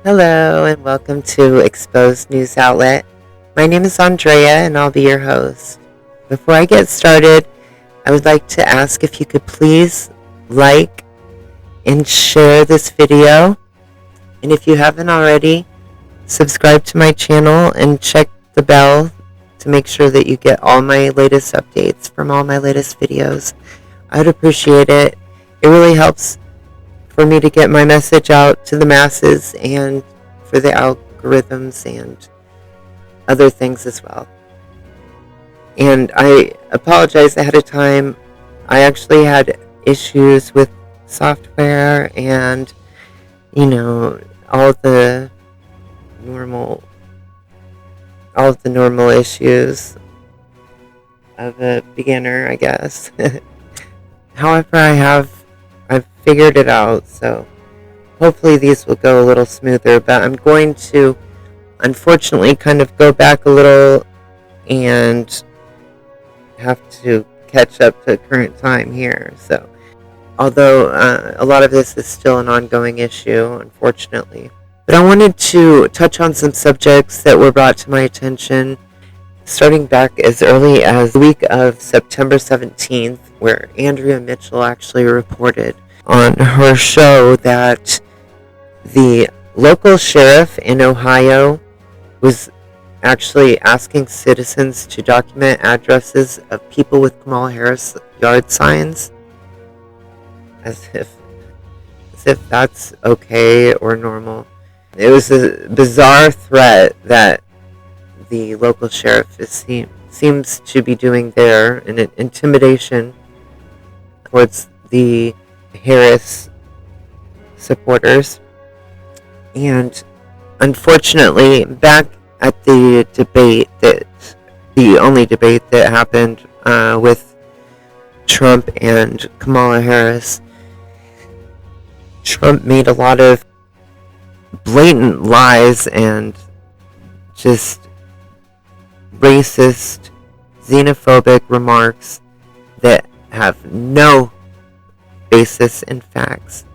Hello and welcome to Exposed News Outlet. My name is Andrea and I'll be your host. Before I get started, I would like to ask if you could please like and share this video. And if you haven't already, subscribe to my channel and check the bell to make sure that you get all my latest updates from all my latest videos. I would appreciate it. It really helps for me to get my message out to the masses and for the algorithms and other things as well. And I apologize ahead of time. I actually had issues with software and, all the normal issues of a beginner, I guess. However, I've figured it out, so hopefully these will go a little smoother, but I'm going to unfortunately kind of go back a little and have to catch up to current time here. So although a lot of this is still an ongoing issue, unfortunately. But I wanted to touch on some subjects that were brought to my attention starting back as early as the week of September 17th, where Andrea Mitchell actually reported on her show that the local sheriff in Ohio was actually asking citizens to document addresses of people with Kamala Harris yard signs, as if that's okay or normal. It was a bizarre threat that the local sheriff seems to be doing there, an intimidation towards the Harris supporters. And unfortunately, back at the only debate that happened with Trump and Kamala Harris, Trump made a lot of blatant lies and just racist, xenophobic remarks that have no basis in facts.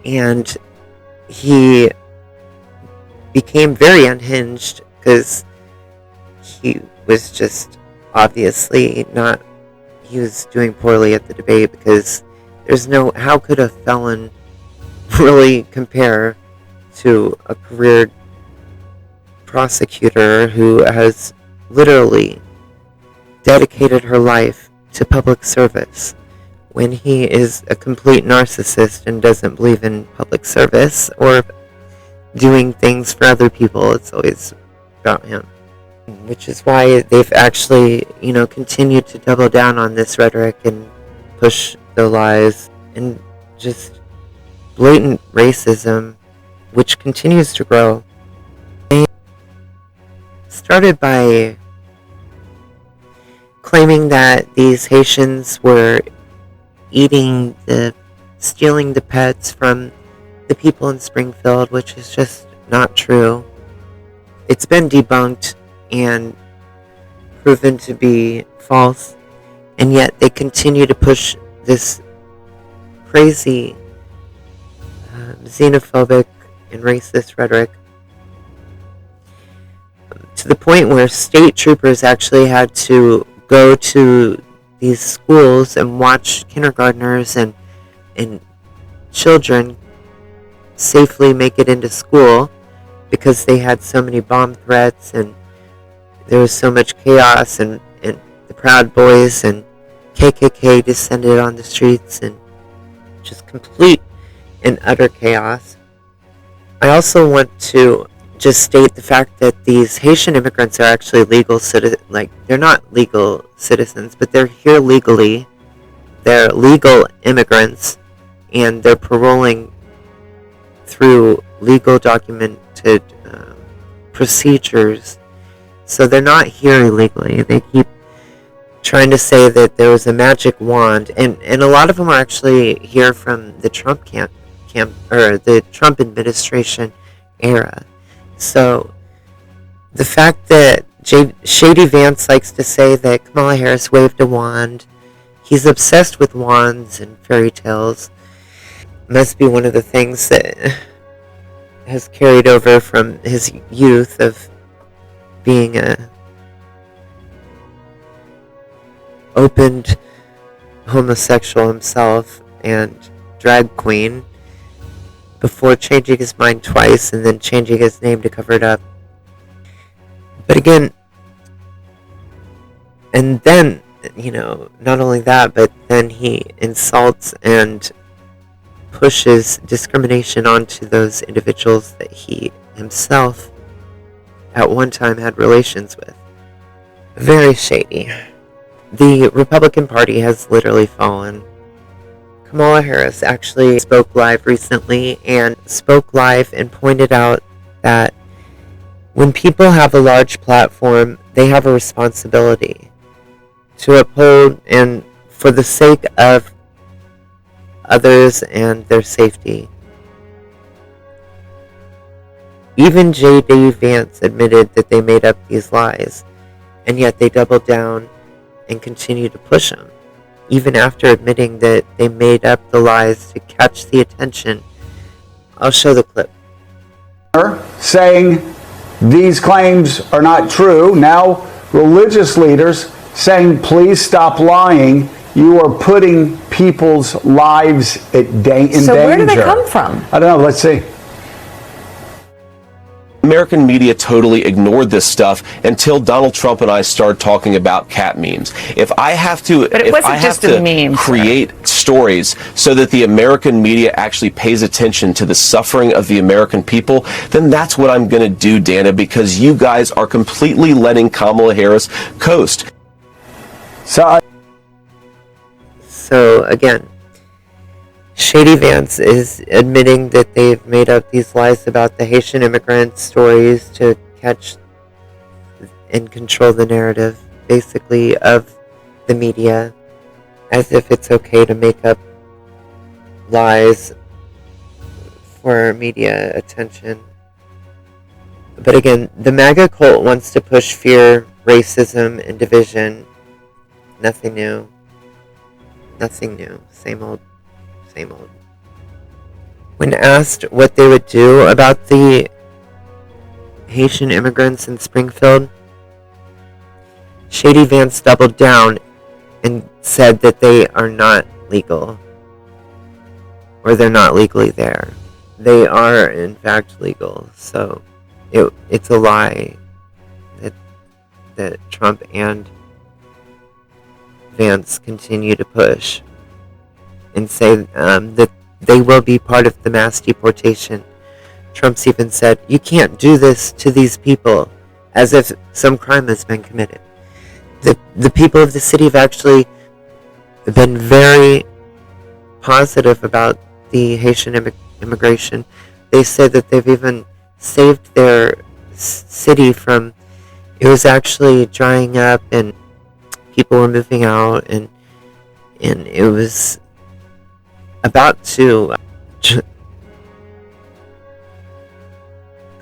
And he became very unhinged because he was just obviously not, he was doing poorly at the debate, because how could a felon really compare to a career prosecutor who has literally dedicated her life to public service, when he is a complete narcissist and doesn't believe in public service or doing things for other people. It's always about him, which is why they've actually, continued to double down on this rhetoric and push the lies and just blatant racism, which continues to grow. Started by claiming that these Haitians were stealing the pets from the people in Springfield, which is just not true. It's been debunked and proven to be false, and yet they continue to push this crazy xenophobic and racist rhetoric, to the point where state troopers actually had to go to these schools and watch kindergartners and children safely make it into school, because they had so many bomb threats and there was so much chaos, and the Proud Boys and KKK descended on the streets, and just complete and utter chaos. I also want to just state the fact that these Haitian immigrants are actually legal citizens. Like, they're not legal citizens, but they're here legally. They're legal immigrants, and they're paroling through legal documented procedures. So they're not here illegally. They keep trying to say that there was a magic wand, and a lot of them are actually here from the Trump camp or the Trump administration era. So the fact that Shady Vance likes to say that Kamala Harris waved a wand, he's obsessed with wands and fairy tales, must be one of the things that has carried over from his youth of being a opened homosexual himself and drag queen before changing his mind twice and then changing his name to cover it up. But again, and then, not only that, but then he insults and pushes discrimination onto those individuals that he himself at one time had relations with. Very shady. The Republican Party has literally fallen. Kamala Harris actually spoke live recently and pointed out that when people have a large platform, they have a responsibility to uphold and for the sake of others and their safety. Even J.D. Vance admitted that they made up these lies, and yet they doubled down and continue to push them, even after admitting that they made up the lies to catch the attention. I'll show the clip. Saying these claims are not true. Now religious leaders saying, please stop lying. You are putting people's lives in danger. So where do they come from? I don't know. Let's see. American media totally ignored this stuff until Donald Trump and I started talking about cat memes. If I have to, create stories so that the American media actually pays attention to the suffering of the American people, then that's what I'm going to do, Dana, because you guys are completely letting Kamala Harris coast. So again, Shady Vance is admitting that they've made up these lies about the Haitian immigrant stories to catch and control the narrative, basically, of the media, as if it's okay to make up lies for media attention. But again, the MAGA cult wants to push fear, racism, and division. Nothing new. Nothing new. Same old. Same old. When asked what they would do about the Haitian immigrants in Springfield, Shady Vance doubled down and said that they are not legal, or they're not legally there. They are, in fact, legal. So it's a lie that Trump and Vance continue to push and say that they will be part of the mass deportation. Trump's even said, you can't do this to these people, as if some crime has been committed. The people of the city have actually been very positive about the Haitian immigration. They said that they've even saved their city from, it was actually drying up and people were moving out, and it was about to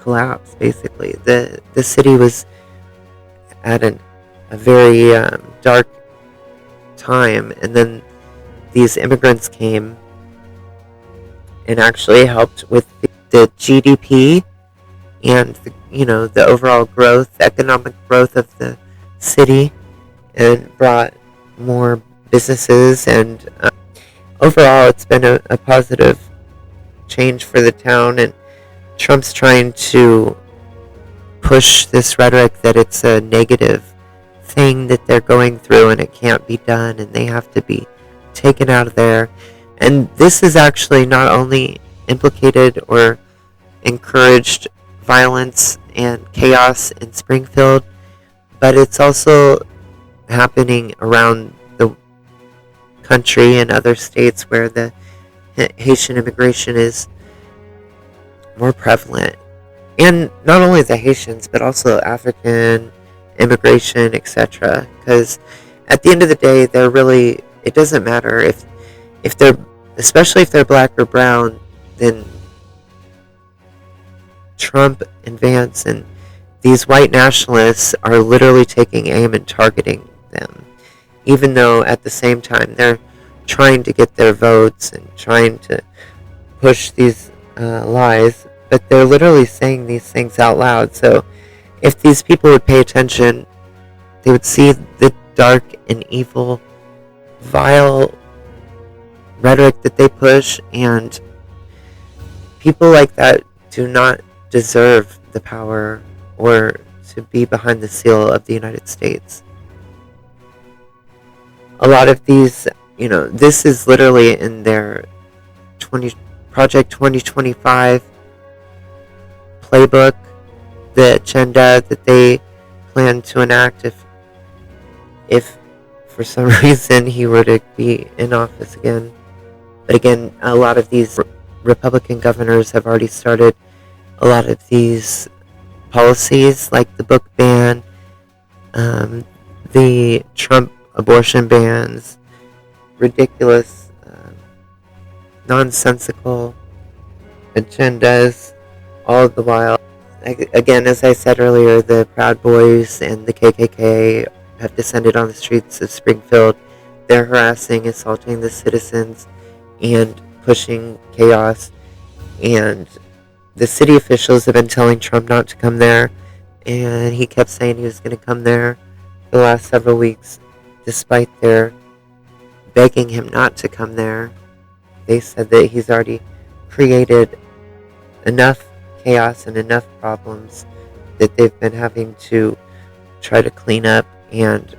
collapse. Basically, the city was at a very dark time, and then these immigrants came and actually helped with the GDP and the overall growth, economic growth of the city, and brought more businesses, and overall it's been a positive change for the town. And Trump's trying to push this rhetoric that it's a negative thing that they're going through and it can't be done and they have to be taken out of there. And this is actually not only implicated or encouraged violence and chaos in Springfield, but it's also happening around the country and other states where the Haitian immigration is more prevalent. And not only the Haitians, but also African immigration, etc. Because at the end of the day, they're really, it doesn't matter if they're, especially if they're black or brown, then Trump and Vance and these white nationalists are literally taking aim and targeting them, even though at the same time they're trying to get their votes and trying to push these lies. but they're literally saying these things out loud. So if these people would pay attention, they would see the dark and evil, vile rhetoric that they push, and people like that do not deserve the power or to be behind the seal of the United States. A lot of these, this is literally in their Project 2025 playbook, the agenda that they plan to enact if for some reason he were to be in office again. But again, a lot of these Republican governors have already started a lot of these policies, like the book ban, the Trump abortion bans, ridiculous, nonsensical agendas, all the while. Again, as I said earlier, the Proud Boys and the KKK have descended on the streets of Springfield. They're harassing, assaulting the citizens, and pushing chaos. And the city officials have been telling Trump not to come there, and he kept saying he was going to come there for the last several weeks, despite their begging him not to come there. They said that he's already created enough chaos and enough problems that they've been having to try to clean up. And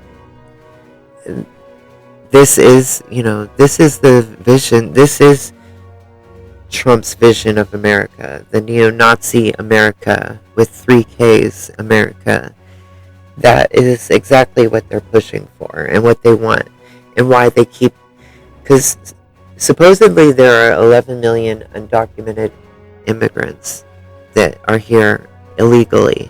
this is the vision. This is Trump's vision of America, the neo-Nazi America with 3 Ks America. That is exactly what they're pushing for and what they want, and why they keep, because supposedly there are 11 million undocumented immigrants that are here illegally.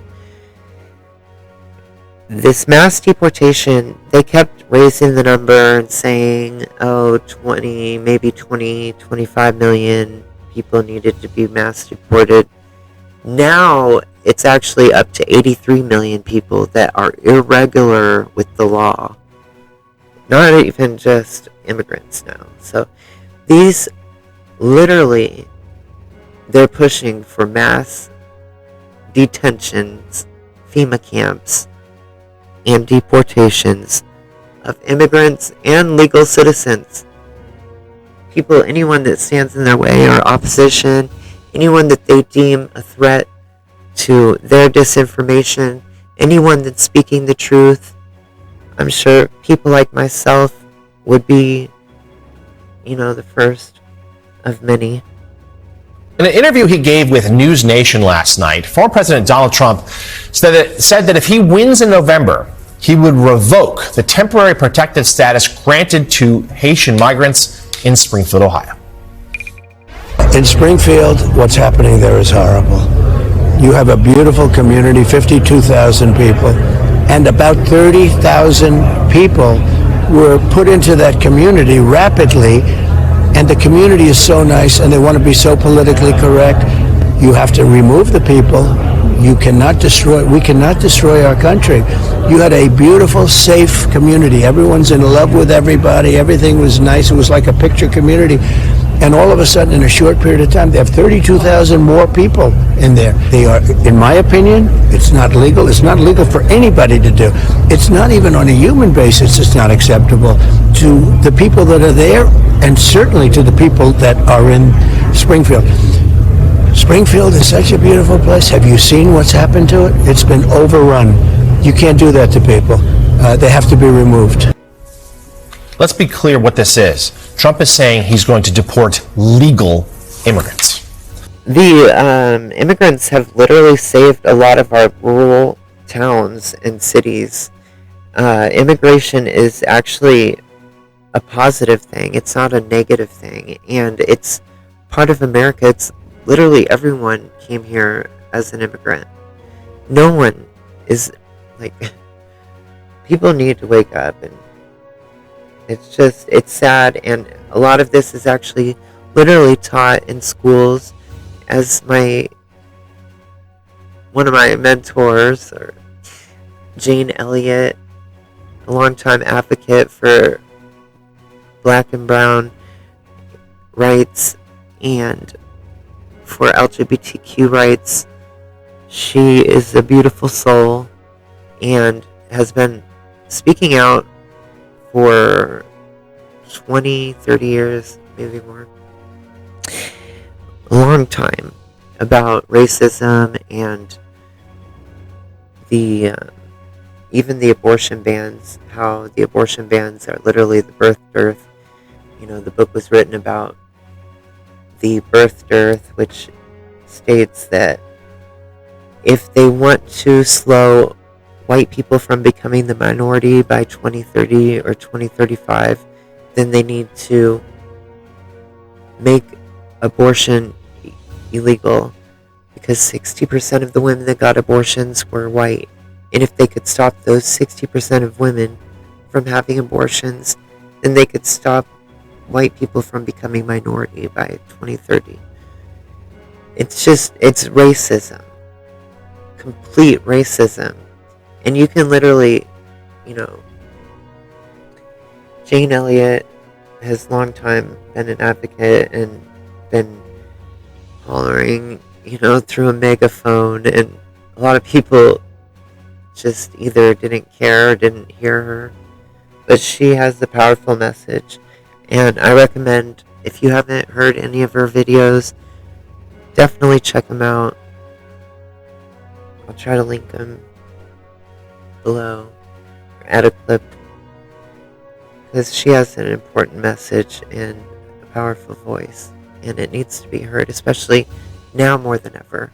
This mass deportation, they kept raising the number and saying, 25 million people needed to be mass deported. Now it's actually up to 83 million people that are irregular with the law. Not even just immigrants now. So these, literally, they're pushing for mass detentions, FEMA camps, and deportations of immigrants and legal citizens. People, anyone that stands in their way or opposition, anyone that they deem a threat to their disinformation, anyone that's speaking the truth. I'm sure people like myself would be, the first of many. In an interview he gave with News Nation last night, former President Donald Trump said that if he wins in November, he would revoke the temporary protected status granted to Haitian migrants in Springfield, Ohio. In Springfield, what's happening there is horrible. You have a beautiful community, 52,000 people, and about 30,000 people were put into that community rapidly, and the community is so nice and they want to be so politically correct. You have to remove the people. We cannot destroy our country. You had a beautiful, safe community. Everyone's in love with everybody. Everything was nice. It was like a picture community. And all of a sudden, in a short period of time, they have 32,000 more people in there. They are, in my opinion, it's not legal. It's not legal for anybody to do. It's not even on a human basis. It's not acceptable to the people that are there, and certainly to the people that are in Springfield. Springfield is such a beautiful place. Have you seen what's happened to it? It's been overrun. You can't do that to people. They have to be removed. Let's be clear what this is. Trump is saying he's going to deport legal immigrants. The immigrants have literally saved a lot of our rural towns and cities. Immigration is actually a positive thing. It's not a negative thing. And it's part of America. It's literally everyone came here as an immigrant. No one is people need to wake up, and it's sad, and a lot of this is actually literally taught in schools. As one of my mentors, or Jane Elliott, a longtime advocate for Black and brown rights and for LGBTQ rights. She is a beautiful soul and has been speaking out for 20, 30 years, maybe more. A long time about racism and the even the abortion bans, how the abortion bans are literally the birth dearth. You know, the book was written about the birth dearth, which states that if they want to slow white people from becoming the minority by 2030 or 2035, then they need to make abortion illegal, because 60% of the women that got abortions were white. And if they could stop those 60% of women from having abortions, then they could stop white people from becoming minority by 2030. It's racism. Complete racism. And you can literally, Jane Elliott has long time been an advocate and been hollering, through a megaphone, and a lot of people just either didn't care or didn't hear her. But she has the powerful message, and I recommend, if you haven't heard any of her videos, definitely check them out. I'll try to link them below or add a clip, because she has an important message and a powerful voice, and it needs to be heard, especially now more than ever.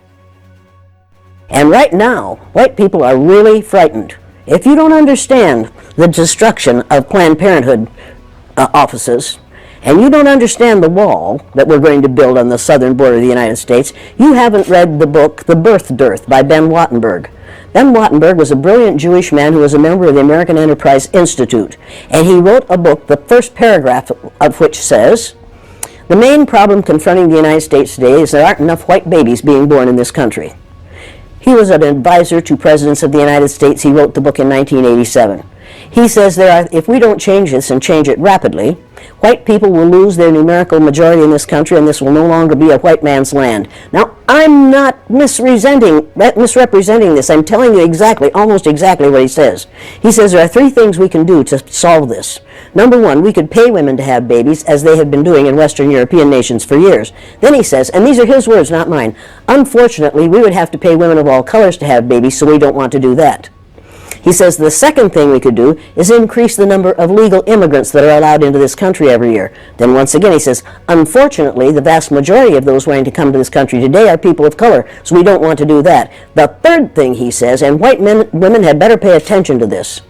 And right now, white people are really frightened. If you don't understand the destruction of Planned Parenthood offices, and you don't understand the wall that we're going to build on the southern border of the United States, you haven't read the book The Birth Dearth by Ben Wattenberg. Ben Wattenberg was a brilliant Jewish man who was a member of the American Enterprise Institute, and he wrote a book, the first paragraph of which says, "The main problem confronting the United States today is there aren't enough white babies being born in this country." He was an advisor to presidents of the United States. He wrote the book in 1987. He says if we don't change this and change it rapidly, white people will lose their numerical majority in this country, and this will no longer be a white man's land. Now, I'm not misrepresenting this. I'm telling you almost exactly what he says. He says there are three things we can do to solve this. Number one, we could pay women to have babies, as they have been doing in Western European nations for years. Then he says, and these are his words, not mine, unfortunately, we would have to pay women of all colors to have babies, so we don't want to do that. He says the second thing we could do is increase the number of legal immigrants that are allowed into this country every year. Then once again he says, unfortunately, the vast majority of those wanting to come to this country today are people of color, so we don't want to do that. The third thing he says, and women had better pay attention to this,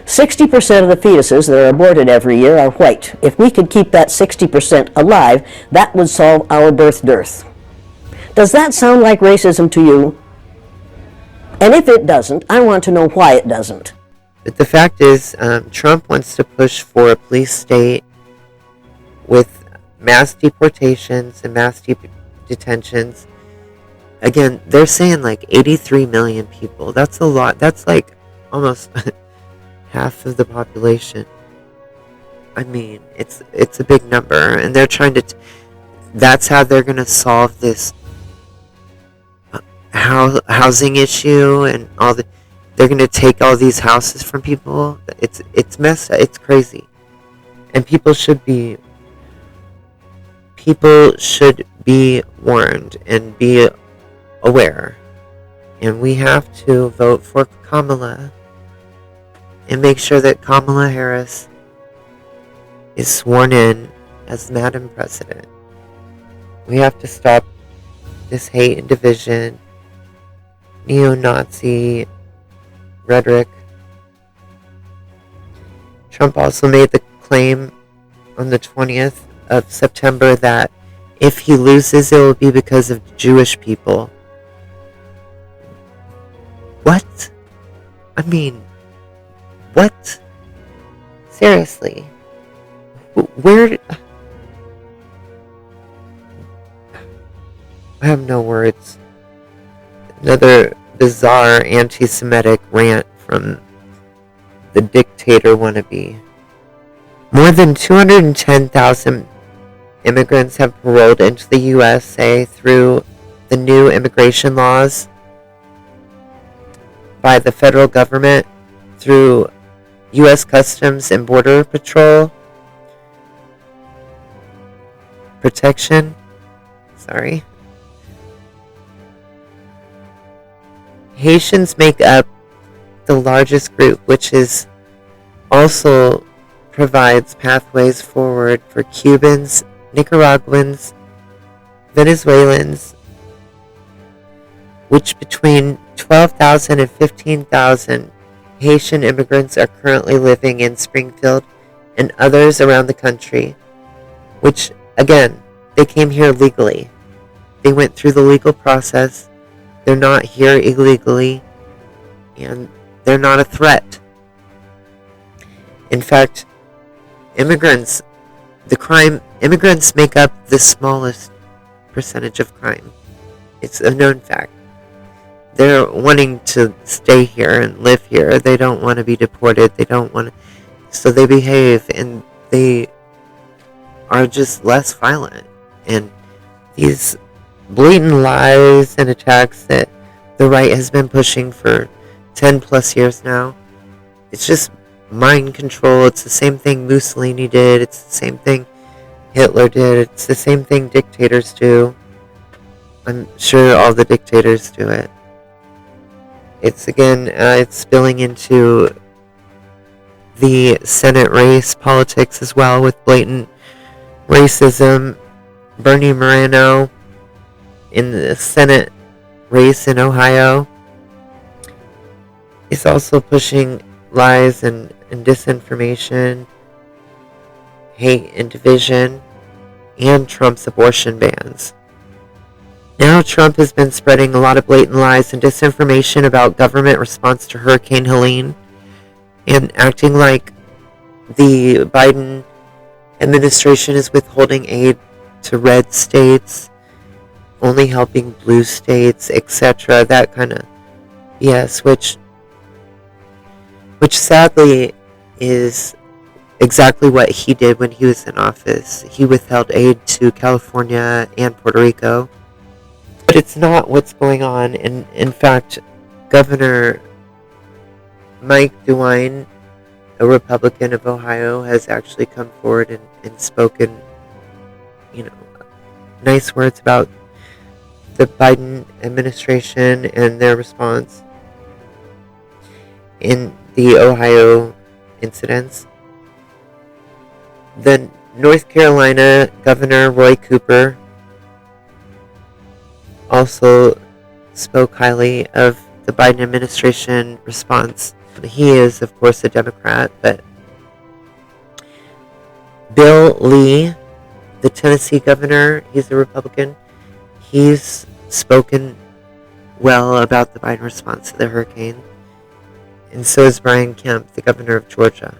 60% of the fetuses that are aborted every year are white. If we could keep that 60% alive, that would solve our birth dearth. Does that sound like racism to you? And if it doesn't, I want to know why it doesn't. But the fact is, Trump wants to push for a police state with mass deportations and mass detentions. Again, they're saying like 83 million people. That's a lot. That's like almost half of the population. I mean, it's a big number, and they're trying to. That's how they're going to solve this housing issue and all the. They're going to take all these houses from people. It's messed up. It's crazy, and people should be warned and be aware. And we have to vote for Kamala and make sure that Kamala Harris is sworn in as Madam President. We have to stop this hate and division, neo-Nazi rhetoric. Trump also made the claim on the 20th of September that if he loses, it will be because of Jewish people. What? I mean, what? Seriously? Where? I have no words. Another bizarre anti-Semitic rant from the dictator wannabe. More than 210,000 immigrants have paroled into the USA through the new immigration laws by the federal government through U.S. Customs and Border Patrol protection. Haitians make up the largest group, which is also provides pathways forward for Cubans, Nicaraguans, Venezuelans, which between 12,000 and 15,000 Haitian immigrants are currently living in Springfield and others around the country, which, again, they came here legally. They went through the legal process. They're not here illegally, and they're not a threat. In fact, immigrants make up the smallest percentage of crime. It's a known fact. They're wanting to stay here and live here. They don't want to be deported. So they behave, and they are just less violent. And these blatant lies and attacks that the right has been pushing for 10 plus years now, it's just mind control. It's the same thing Mussolini did. It's the same thing Hitler did. It's the same thing dictators do. I'm sure all the dictators do it. It's spilling into the Senate race politics as well, with blatant racism. Bernie Moreno in the Senate race in Ohio is also pushing lies and disinformation, hate and division, and Trump's abortion bans. Now Trump has been spreading a lot of blatant lies and disinformation about government response to Hurricane Helene, and acting like the Biden administration is withholding aid to red states, only helping blue states, etc. That kind of BS, which sadly is exactly what he did when he was in office. He withheld aid to California and Puerto Rico. But it's not what's going on. And in fact, Governor Mike DeWine, a Republican of Ohio, has actually come forward and spoken, nice words about the Biden administration and their response in the Ohio incidents. The North Carolina Governor Roy Cooper also spoke highly of the Biden administration response. He is, of course, a Democrat, but Bill Lee, the Tennessee governor, he's a Republican. He's spoken well about the Biden response to the hurricane. And so is Brian Kemp, the governor of Georgia.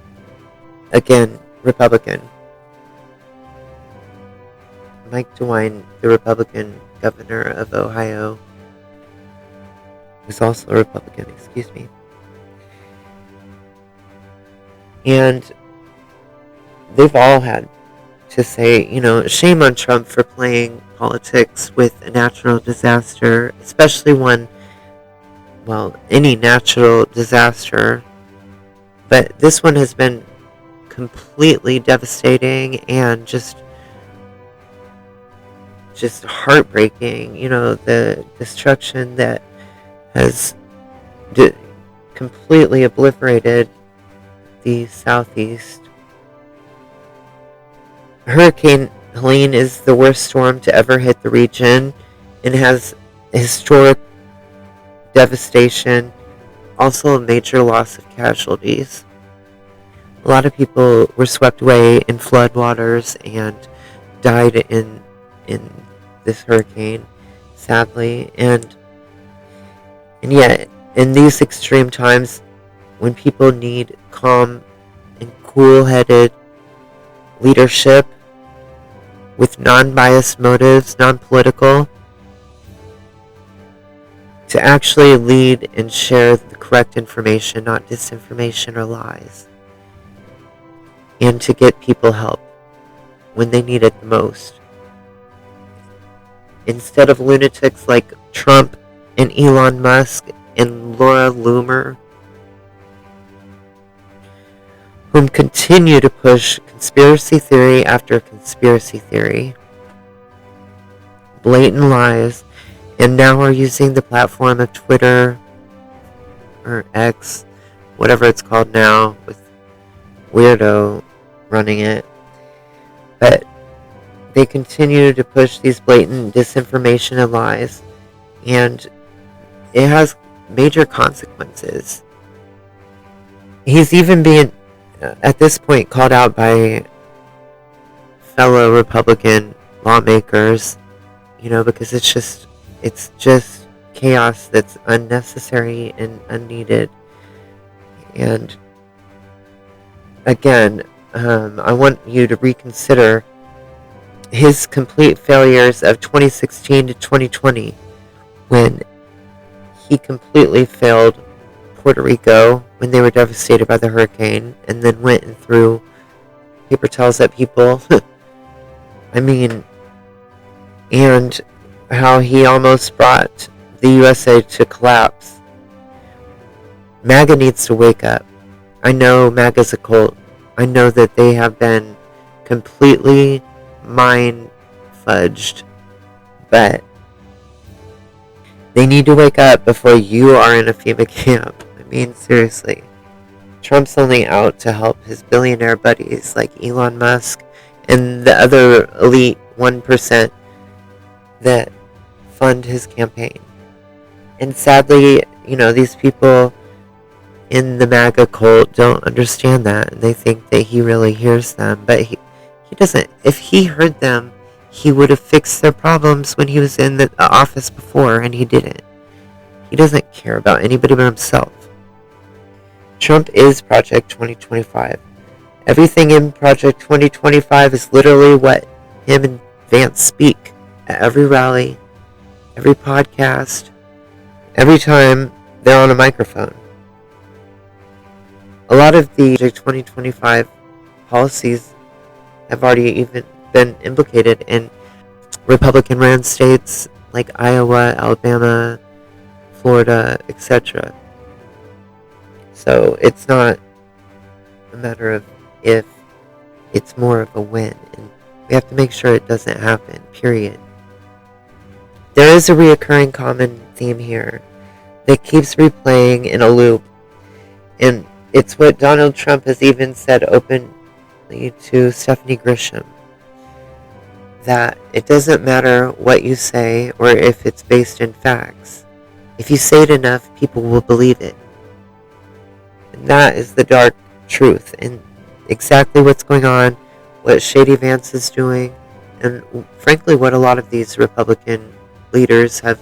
Again, Republican. Mike DeWine, the Republican governor of Ohio, is also a Republican, excuse me. And they've all had to say, shame on Trump for playing politics with a natural disaster, especially any natural disaster. But this one has been completely devastating and just heartbreaking. The destruction that has completely obliterated the Southeast. Hurricane Helene is the worst storm to ever hit the region and has historic devastation, also a major loss of casualties. A lot of people were swept away in floodwaters and died in this hurricane, sadly. And yet, in these extreme times, when people need calm and cool-headed leadership with non-biased motives, non-political, to actually lead and share the correct information, not disinformation or lies, and to get people help. when they need it the most. Instead of lunatics like Trump and Elon Musk and Laura Loomer, whom continue to push conspiracy theory after conspiracy theory, blatant lies, and now are using the platform of Twitter or X, whatever it's called now, with Weirdo running it. But they continue to push these blatant disinformation and lies, and it has major consequences. He's even being, at this point, called out by fellow Republican lawmakers, because it's just chaos that's unnecessary and unneeded. And again, I want you to reconsider his complete failures of 2016 to 2020, when he completely failed Puerto Rico when they were devastated by the hurricane, and then went and threw paper towels at people. And how he almost brought the USA to collapse. MAGA needs to wake up. I know MAGA's a cult. I know that they have been completely mind fudged, but they need to wake up before you are in a FEMA camp. Seriously. Trump's only out to help his billionaire buddies like Elon Musk and the other elite 1% that fund his campaign. And sadly, these people in the MAGA cult don't understand that, and they think that he really hears them, but he doesn't. If he heard them, he would have fixed their problems when he was in the office before, and he didn't. He doesn't care about anybody but himself. Trump is Project 2025. Everything in Project 2025 is literally what him and Vance speak at every rally, every podcast, every time they're on a microphone. A lot of the Project 2025 policies have already even been implicated in Republican-ran states like Iowa, Alabama, Florida, etc. So it's not a matter of if, it's more of a when. And we have to make sure it doesn't happen, period. There is a reoccurring common theme here that keeps replaying in a loop. And it's what Donald Trump has even said openly to Stephanie Grisham. That it doesn't matter what you say or if it's based in facts. If you say it enough, people will believe it. And that is the dark truth, and exactly what's going on, what Shady Vance is doing, and frankly what a lot of these Republican leaders have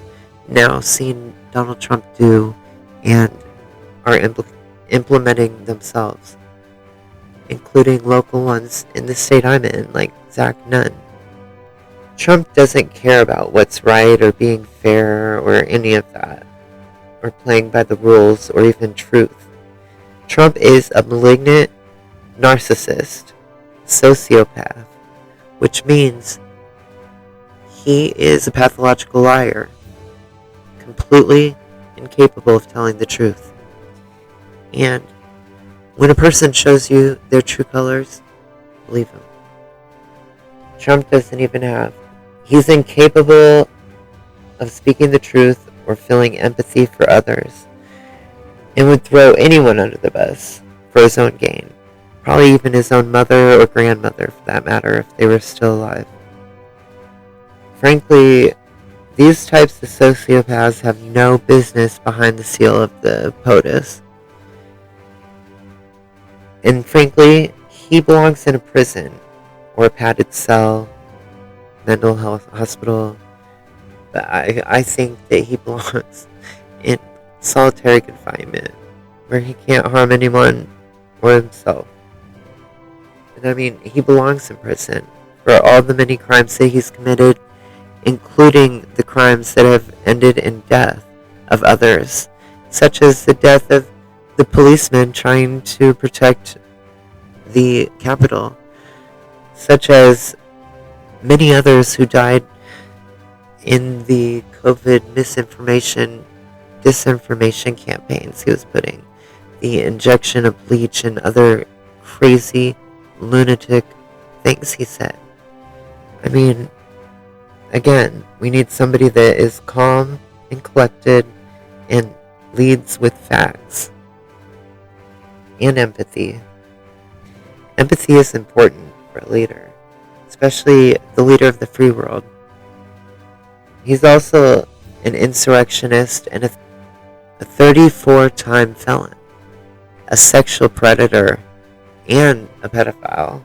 now seen Donald Trump do and are implementing themselves, including local ones in the state I'm in, like Zach Nunn. Trump doesn't care about what's right or being fair or any of that, or playing by the rules or even truth. Trump is a malignant narcissist, sociopath, which means he is a pathological liar, completely incapable of telling the truth. And when a person shows you their true colors, believe him. Trump doesn't even have. He's incapable of speaking the truth or feeling empathy for others, and would throw anyone under the bus for his own gain. Probably even his own mother or grandmother, for that matter, if they were still alive. Frankly, these types of sociopaths have no business behind the seal of the POTUS. And frankly, he belongs in a prison or a padded cell, mental health hospital. But I think that he belongs in solitary confinement, where he can't harm anyone or himself. And he belongs in prison for all the many crimes that he's committed, including the crimes that have ended in death of others, such as the death of the policeman trying to protect the Capitol. such as many others who died in the COVID disinformation campaigns he was putting, the injection of bleach and other crazy, lunatic things he said. I mean, again, we need somebody that is calm and collected and leads with facts and empathy. Empathy is important for a leader, especially the leader of the free world. He's also an insurrectionist and a 34-time felon, a sexual predator, and a pedophile.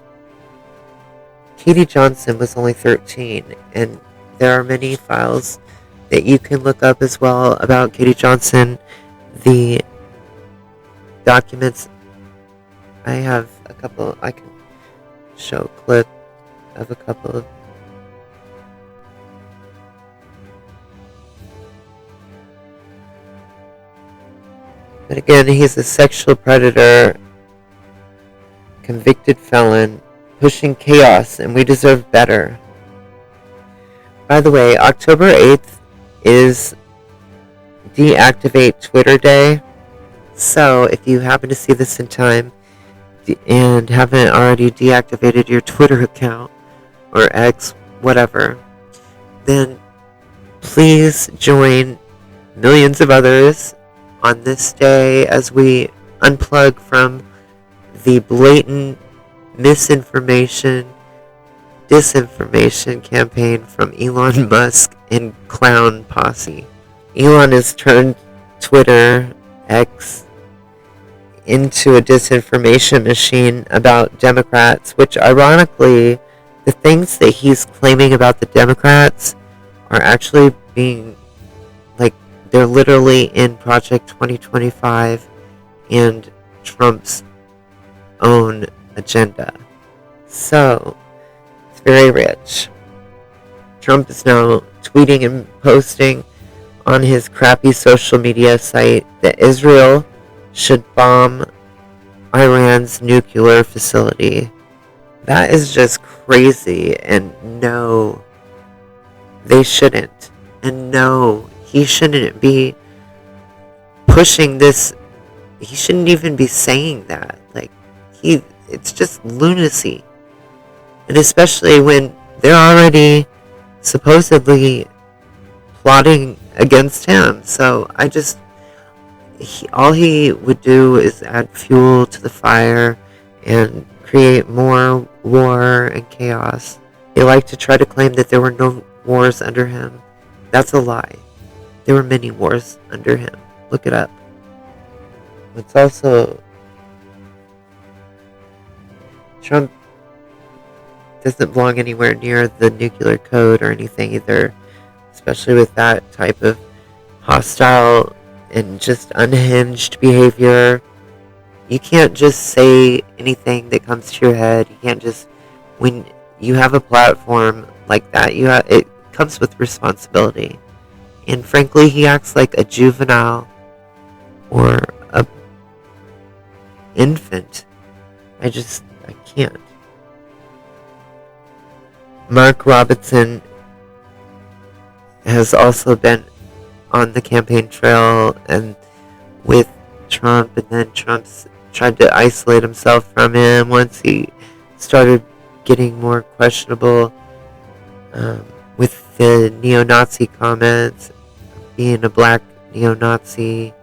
Katie Johnson was only 13, and there are many files that you can look up as well about Katie Johnson. The documents, I have a couple, I can show a clip of a couple of. But again, he's a sexual predator, convicted felon, pushing chaos, and we deserve better. By the way, October 8th is Deactivate Twitter Day. So if you happen to see this in time and haven't already deactivated your Twitter account or X, whatever, then please join millions of others on this day as we unplug from the blatant misinformation, disinformation campaign from Elon Musk and clown posse. Elon has turned Twitter, X, into a disinformation machine about Democrats, which ironically, the things that he's claiming about the Democrats are actually being, like, they're literally in Project 2025 and Trump's own agenda. So, it's very rich. Trump is now tweeting and posting on his crappy social media site that Israel should bomb Iran's nuclear facility. That is just crazy, and no, they shouldn't. And no, he shouldn't be pushing this. He shouldn't even be saying that. Like, it's just lunacy. And especially when they're already supposedly plotting against him. So all he would do is add fuel to the fire and create more war and chaos. They like to try to claim that there were no wars under him. That's a lie. There were many wars under him. Look it up. It's also, Trump doesn't belong anywhere near the nuclear code or anything either, especially with that type of hostile and just unhinged behavior. You can't just say anything that comes to your head. You can't just, when you have a platform like that, it comes with responsibility. And frankly, he acts like a juvenile or a infant. I can't. Mark Robinson has also been on the campaign trail and with Trump, and then Trump's tried to isolate himself from him once he started getting more questionable with the neo-Nazi comments, being a black neo-Nazi,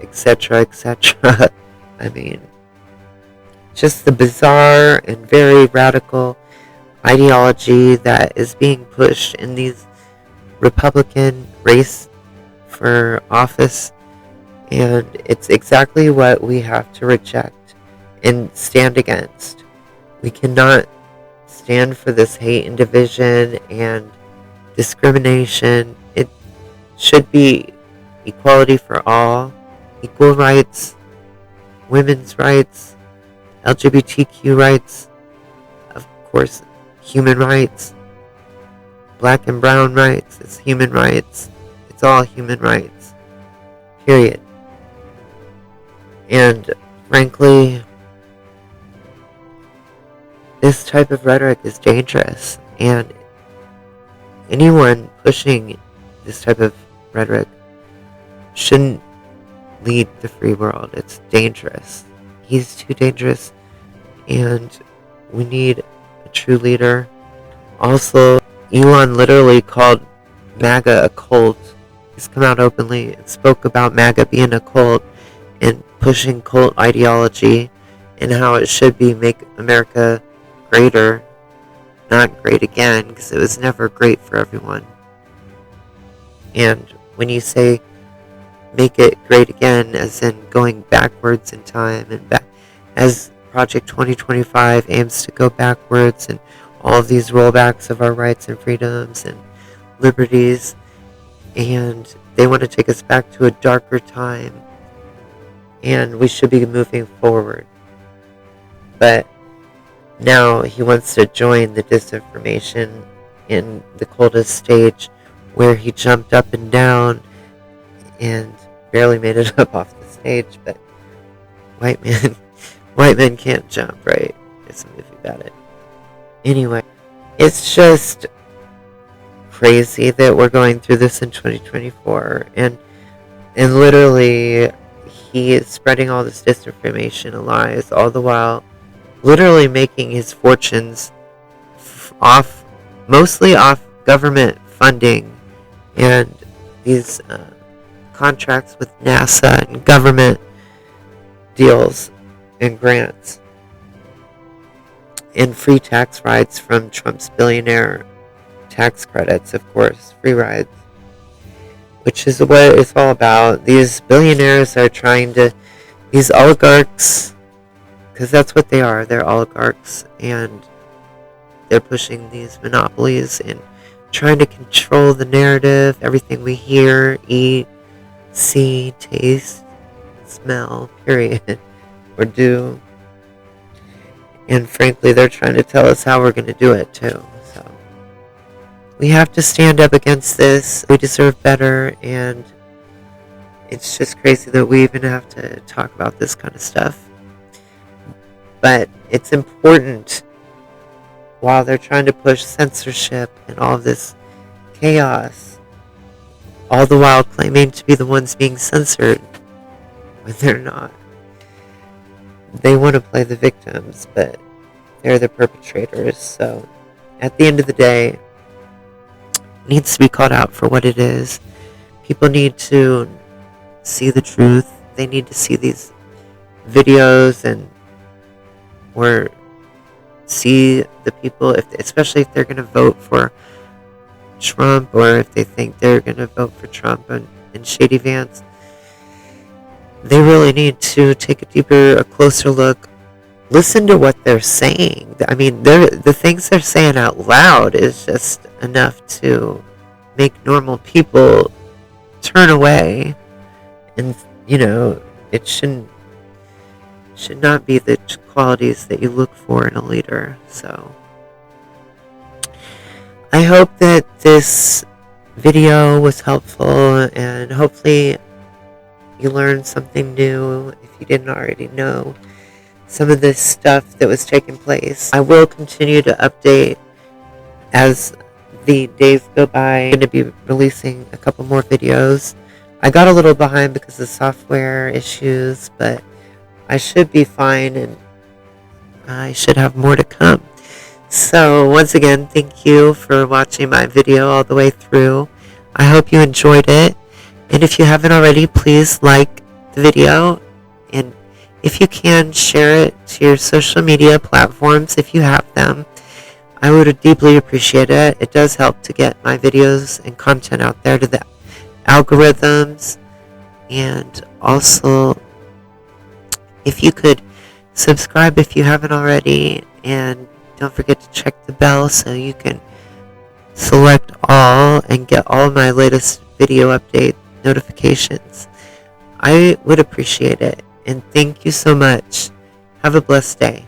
etc., etc. I mean, just the bizarre and very radical ideology that is being pushed in these Republican race for office, and it's exactly what we have to reject and stand against. We cannot stand for this hate and division and discrimination. It should be equality for all, equal rights, women's rights, LGBTQ rights, of course, human rights, black and brown rights. It's human rights. It's all human rights. Period. And frankly, this type of rhetoric is dangerous, and anyone pushing this type of rhetoric shouldn't lead the free world. It's dangerous. He's too dangerous, and we need a true leader. Also, Elon literally called MAGA a cult. He's come out openly and spoke about MAGA being a cult and pushing cult ideology and how it should be make America greater, not great again, because it was never great for everyone. And when you say make it great again, as in going backwards in time, and back, as Project 2025 aims to go backwards, and all of these rollbacks of our rights and freedoms and liberties, and they want to take us back to a darker time, and we should be moving forward. But now he wants to join the disinformation in the coldest stage, where he jumped up and down and barely made it up off the stage. But white men can't jump, right? There's a movie about it. Anyway, it's just crazy that we're going through this in 2024, and literally he is spreading all this disinformation and lies, all the while literally making his fortunes mostly off government funding and these contracts with NASA and government deals and grants and free tax rides from Trump's billionaire tax credits, of course, free rides, which is what it's all about. These billionaires are trying to, these oligarchs, because that's what they are, they're oligarchs, and they're pushing these monopolies and trying to control the narrative, everything we hear, eat, see, taste, smell, period, or do. And frankly, they're trying to tell us how we're going to do it too. So we have to stand up against this. We deserve better, and it's just crazy that we even have to talk about this kind of stuff. But it's important, while they're trying to push censorship and all of this chaos, all the while claiming to be the ones being censored when they're not. They want to play the victims, but they're the perpetrators. So at the end of the day, it needs to be called out for what it is. People need to see the truth. They need to see these videos or see the people, especially if they're going to vote for Trump, or if they think they're going to vote for Trump and Shady Vance. They really need to take a closer look. Listen to what they're saying. I mean, the things they're saying out loud is just enough to make normal people turn away. And, it should not be the qualities that you look for in a leader. So I hope that this video was helpful, and hopefully you learned something new if you didn't already know some of this stuff that was taking place. I will continue to update as the days go by. I'm going to be releasing a couple more videos. I got a little behind because of software issues, but I should be fine, and I should have more to come. So once again, thank you for watching my video all the way through. I hope you enjoyed it. And if you haven't already, please like the video, and if you can, share it to your social media platforms if you have them. I would deeply appreciate it. It does help to get my videos and content out there to the algorithms. And also, if you could subscribe if you haven't already, and don't forget to check the bell so you can select all and get all my latest video update notifications. I would appreciate it, and thank you so much. Have a blessed day.